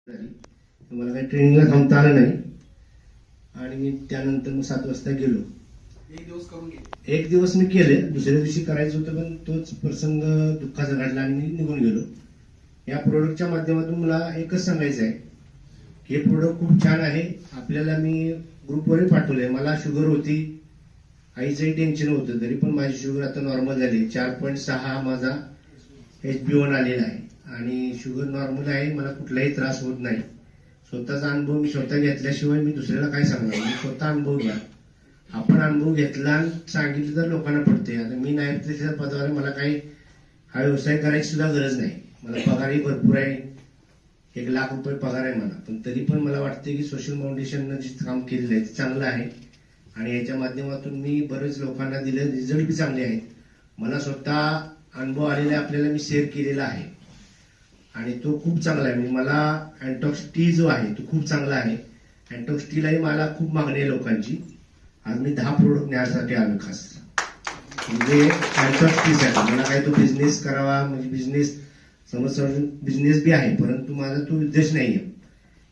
झाली. मला काही ट्रेनिंगला थांबता आलं नाही आणि मी त्यानंतर मग 7 वाजता गेलो. एक दिवस मी केले, दुसऱ्या दिवशी करायचं होतं पण तोच प्रसंग दुःखाचा घडला आणि मी निघून गेलो. या प्रोडक्टच्या माध्यमातून मला एकच सांगायचं आहे की हे प्रोडक्ट खूप छान आहे. आपल्याला मी ग्रुपवरही पाठवलंय. मला शुगर होती, आईचंही टेन्शन होतं, तरी पण माझी शुगर आता नॉर्मल झाली. 4.6 माझा HbA1 आलेला आहे आणि शुगर नॉर्मल आहे. मला कुठलाही त्रास होत नाही. स्वतःचा अनुभव मी स्वतः घेतल्याशिवाय मी दुसऱ्याला काय सांगणार. मी स्वतः अनुभव घ्या. आपण अनुभव घेतला आणि सांगितलं तर लोकांना पडते. आता मी नायब तहसीलदार पदावर, मला काही हा व्यवसाय करायची सुद्धा गरज नाही. मला पगारही भरपूर आहे, 1,00,000 रुपये पगार आहे मला. पण तरी पण मला वाटते की सोशल फाउंडेशननं जे काम केलेलं आहे ते चांगलं आहे आणि याच्या माध्यमातून मी बरेच लोकांना दिले, रिझल्ट बी चांगले आहेत. मला स्वतः अनुभव आलेला आपल्याला मी शेअर केलेला आहे आणि तो खूप चांगला आहे. म्हणजे मला अँटॉक्स टी जो आहे तो खूप चांगला आहे. अँटॉक्स टीलाही मला खूप मागणी आहे लोकांची. आज मी 10 प्रोडक्ट न्यायसाठी आलो खास. म्हणजे अँटॉक्स टीसाठी मला काय तो बिझनेस करावा, म्हणजे बिझनेस समज बिझनेस बी आहे, परंतु माझा तो उद्देश नाहीये.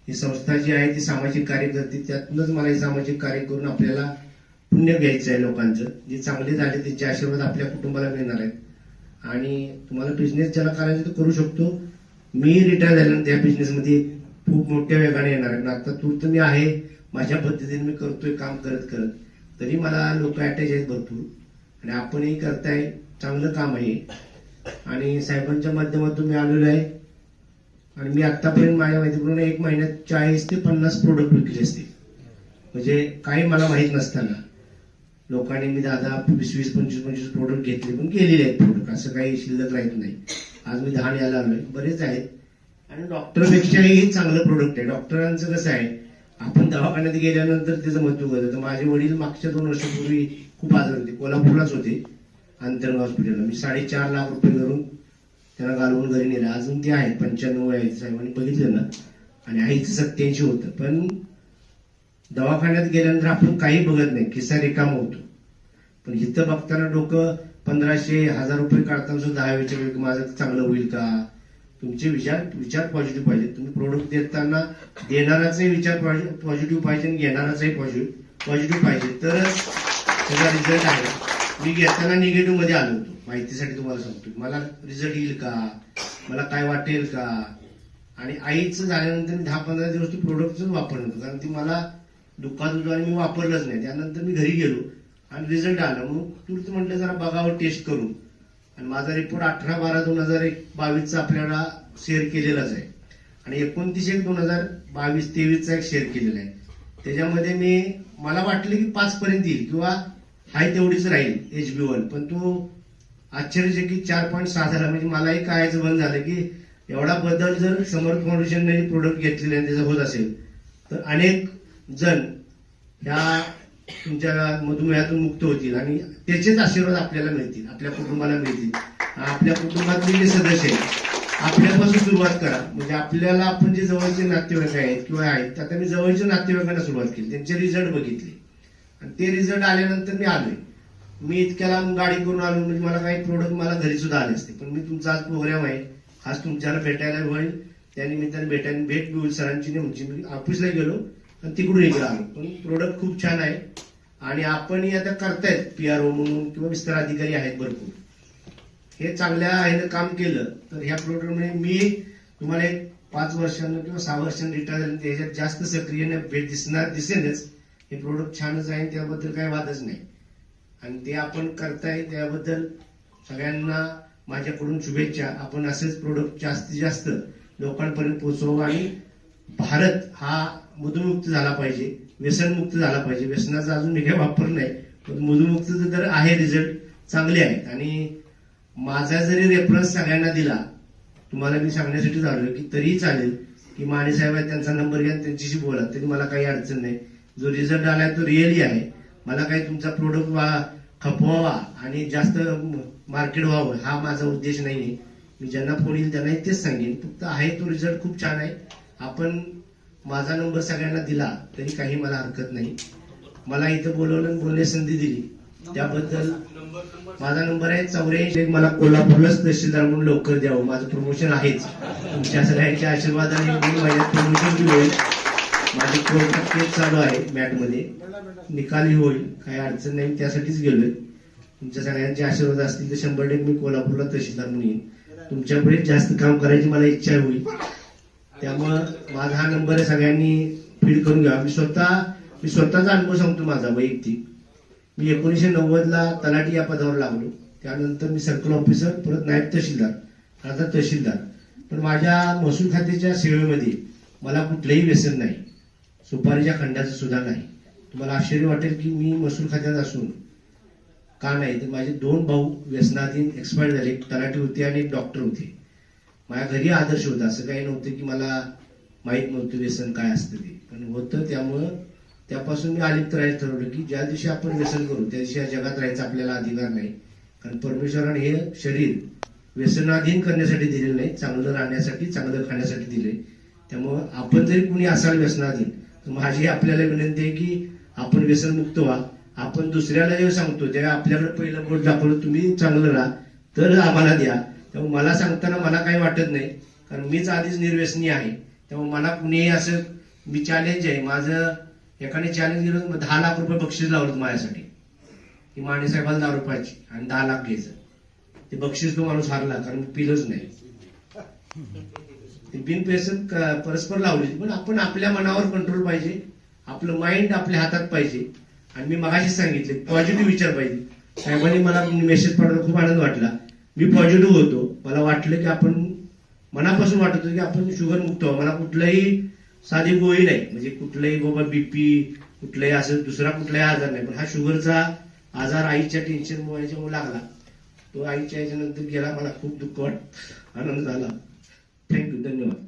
ही संस्था जी आहे ती सामाजिक कार्य करते, त्यातूनच मला हे सामाजिक कार्य करून आपल्याला पुण्य घ्यायचं आहे लोकांचं. जे चांगले झाले त्यांचे आशीर्वाद आपल्या कुटुंबाला मिळणार आहेत आणि तुम्हाला बिझनेस ज्याला करायचं तो करू शकतो. मी रिटायर झाल्यानंतर या बिझनेसमध्ये खूप मोठ्या वेगाने येणार आहे. आता तूर्त मी आहे, माझ्या पद्धतीने मी करतोय काम करत करत, तरी मला लोक अटॅच आहेत भरपूर आणि आपणही करताय, चांगलं काम आहे. आणि साहेबांच्या माध्यमातून मी आलेलो आहे आणि मी आतापर्यंत माझ्या माहितीप्रमाणे 1 महिन्यात 40 ते 50 प्रोडक्ट विकले असतील. म्हणजे काही मला माहित नसताना लोकांनी मी 10, 20, 25 प्रोडक्ट घेतले, पण गेलेले आहेत प्रोडक्ट. असं काही शिल्लक राहत नाही. आज मी 10 न्यायला आलोय, बरेच आहेत. आणि डॉक्टरपेक्षाही हे चांगलं प्रोडक्ट आहे. डॉक्टरांचं कसं आहे, आपण दवाखान्यात गेल्यानंतर त्याचं महत्व कळतं. माझे वडील मागच्या 2 वर्षापूर्वी खूप आजार होते, कोल्हापूरलाच होते, अंतरंग हॉस्पिटलला. मी 4.5 लाख रुपये करून त्यांना घालवून घरी नेलं. अजून ते आहेत, 95 आहेत, साहेबांनी बघितलं ना. आणि आईचं 87 होतं. पण दवाखान्यात गेल्यानंतर आपण काही बघत नाही, खिसा रिकामा होतो. पण इथं बघताना डोकं 1500, 1000 रुपये काढताना सुद्धा हा विचार की माझं चांगलं होईल का. तुमचे विचार पॉझिटिव्ह पाहिजे. तुम्ही प्रोडक्ट देताना देणाराचाही विचार पॉझिटिव्ह पाहिजे आणि घेणाराचाही पॉझिटिव्ह पाहिजे, तरच त्याचा रिझल्ट आहे. मी घेताना निगेटिव्ह मध्ये आलो होतो. माहितीसाठी तुम्हाला सांगतो, मला रिझल्ट येईल का, मला काय वाटेल का. आणि आईचं झाल्यानंतर मी 10-15 दिवस प्रोडक्टच वापरलं होतं, कारण ती मला दुःखात होतो आणि मी वापरलंच नाही. त्यानंतर मी घरी गेलो आणि रिझल्ट आला. मग तूर्त म्हटलं जरा बघावं टेस्ट करून. आणि माझा रिपोर्ट 18/12/2022 आपल्याला शेअर केलेलाच आहे आणि 29/1/2022-23 एक शेअर केलेला आहे. त्याच्यामध्ये मला वाटलं की 5 पर्यंत येईल किंवा हाय तेवढीच राहील HbA1, पण तो आश्चर्यचकित 4.6 झाला. म्हणजे मलाही कळायचं बंद झालं की एवढा बदल जर समर्थ फाउंडेशनने प्रोडक्ट घेतलेले आणि त्याचा होत असेल तर अनेक जण या तुमच्या मधुमेहातून मुक्त होतील आणि त्याचेच आशीर्वाद आपल्याला मिळतील, आपल्या कुटुंबाला मिळतील. आपल्या कुटुंबातले जे सदस्य आहेत आपल्यापासून सुरुवात करा. म्हणजे आपल्याला आपण जे जवळचे नातेवाईक आहेत किंवा आहेत, आता मी जवळच्या नातेवाईकांना सुरुवात केली, त्यांचे रिझल्ट बघितले आणि ते रिझल्ट आल्यानंतर मी आलोय. मी इतक्याला गाडी करून आलो, म्हणजे मला काही प्रोडक्ट मला घरी सुद्धा आले असते. पण मी तुमचा आज प्रोग्राम आहे, आज तुमच्याला भेटायला होईल, त्या निमित्ताने भेट होईल सरांची. म्हणजे मी ऑफिसला गेलो आणि तिकडून इकडे आलो. पण प्रोडक्ट खूप छान आहे आणि आपणही आता करतायत PRO म्हणून किंवा विस्तार अधिकारी आहेत भरपूर. हे चांगल्या ह्यानं काम केलं तर ह्या प्रोडक्टमुळे मी तुम्हाला एक 5 वर्षांना किंवा 6 वर्षांनी रिटायर झाले त्याच्यात जास्त सक्रियने भेट दिसेलच. हे प्रोडक्ट छानच आहे, त्याबद्दल काही वादच नाही. आणि ते आपण करताय त्याबद्दल सगळ्यांना माझ्याकडून शुभेच्छा. आपण असेच प्रोडक्ट जास्तीत जास्त लोकांपर्यंत पोहोचवू आणि भारत हा मधुमुक्त झाला पाहिजे, व्यसनमुक्त झाला पाहिजे. व्यसनाचा अजून मी काही वापर नाही, पण मधुमुक्तचं तर आहे, रिझल्ट चांगले आहेत. आणि माझा जरी रेफरन्स सगळ्यांना दिला, तुम्हाला मी सांगण्यासाठी आलोय की तरीही चालेल की माने साहेब आहेत, त्यांचा नंबर घ्या, त्यांच्याशी बोला, तरी मला काही अडचण नाही. जो रिझल्ट आलाय तो रिअली आहे. मला काही तुमचा प्रोडक्ट खपवावा आणि जास्त मार्केट व्हावं हा माझा उद्देश नाहीये. मी ज्यांना फोन येईल त्यांनाही तेच सांगेन, फक्त आहे तो रिझल्ट खूप छान आहे. आपण माझा नंबर सगळ्यांना दिला तरी काही मला हरकत नाही. मला इथं बोलवलं, बोलण्याची संधी दिली त्याबद्दल माझा नंबर आहे 84. मला कोल्हापूरलाच तहसीलदार म्हणून लवकर द्यावं, माझं प्रमोशन आहेच. तुमच्या सगळ्यांच्या आशीर्वादाने 2 महिन्यात प्रमोशन बी होईल. माझी कोर्टात केस चालू आहे मॅटमध्ये, निकालही होईल, काही अडचण नाही, त्यासाठीच गेलोय. तुमच्या सगळ्यांचे आशीर्वाद असतील तर 100% मी कोल्हापूरला तहसीलदार म्हणून येईन. तुमच्यापुढे जास्त काम करायची मला इच्छा होईल. त्यामुळं माझा हा नंबर आहे, सगळ्यांनी फीड करून घ्या. मी स्वतःचा अनुभव सांगतो माझा वैयक्तिक. मी 1990ला तलाठी या पदावर लागलो. त्यानंतर मी सर्कल ऑफिसर, परत नायब तहसीलदार, आता तहसीलदार. पण माझ्या महसूल खात्याच्या सेवेमध्ये मला कुठलंही व्यसन नाही, सुपारीच्या खंडाचं सुद्धा नाही. तुम्हाला आश्चर्य वाटेल की मी महसूल खात्यात असून का नाही, तर माझे 2 भाऊ व्यसनाधीन एक्सपायर झाले. एक तलाठी होते आणि एक डॉक्टर होते. माझ्या घरी आदर्श होता. असं काही नव्हतं की मला माहीत नव्हतं व्यसन काय असतं ते, पण होतं. त्यामुळं त्यापासून मी अलिप्त राहायचं ठरवलं की ज्या दिवशी आपण व्यसन करू त्या दिवशी या जगात राहायचा आपल्याला अधिकार नाही. कारण परमेश्वराने हे शरीर व्यसनाधीन करण्यासाठी दिलेलं नाही, चांगलं राहण्यासाठी, चांगलं खाण्यासाठी दिले. त्यामुळं आपण जरी कुणी असाल व्यसनाधीन, तर माझी आपल्याला विनंती आहे की आपण व्यसनमुक्त व्हा. आपण दुसऱ्याला जेव्हा सांगतो तेव्हा आपल्याकडे पहिलं बोट दाखवलं, तुम्ही चांगलं राहा तर आम्हाला द्या. त्यामुळे मला सांगताना मला काही वाटत नाही, कारण मीच आधीच निर्व्यसनी आहे. त्यामुळे मला कुणीही असं, मी चॅलेंज आहे माझं, एकाने चॅलेंज दिलं, 10 लाख रुपये बक्षीस लावलं माझ्यासाठी की माने साहेबाला 10 रुपयाची आणि 10 लाख घ्यायचं. ते बक्षीस तो माणूस हारला, कारण मी पिलोच नाही. ते बिनपेसन परस्पर लावली. पण आपण आपल्या मनावर कंट्रोल पाहिजे, आपलं माइंड आपल्या हातात पाहिजे. आणि मी मगाशीच सांगितले पॉझिटिव्ह विचार पाहिजे. साहेबांनी मला मेसेज पाठवला, खूप आनंद वाटला. मी पॉझिटिव्ह होतो. मला वाटलं की आपण, मनापासून वाटत होतं की आपण शुगर मुक्त व्हावं. मला कुठलाही साधी गोळी नाही, म्हणजे कुठलंही बाबा बीपी, कुठलंही असं दुसरा कुठलाही आजार नाही. पण हा शुगरचा आजार आईच्या टेन्शनमुळे लागला. तो आईच्या याच्यानंतर गेला. मला खूप दुःख वाटत, आनंद झाला. थँक्यू, धन्यवाद.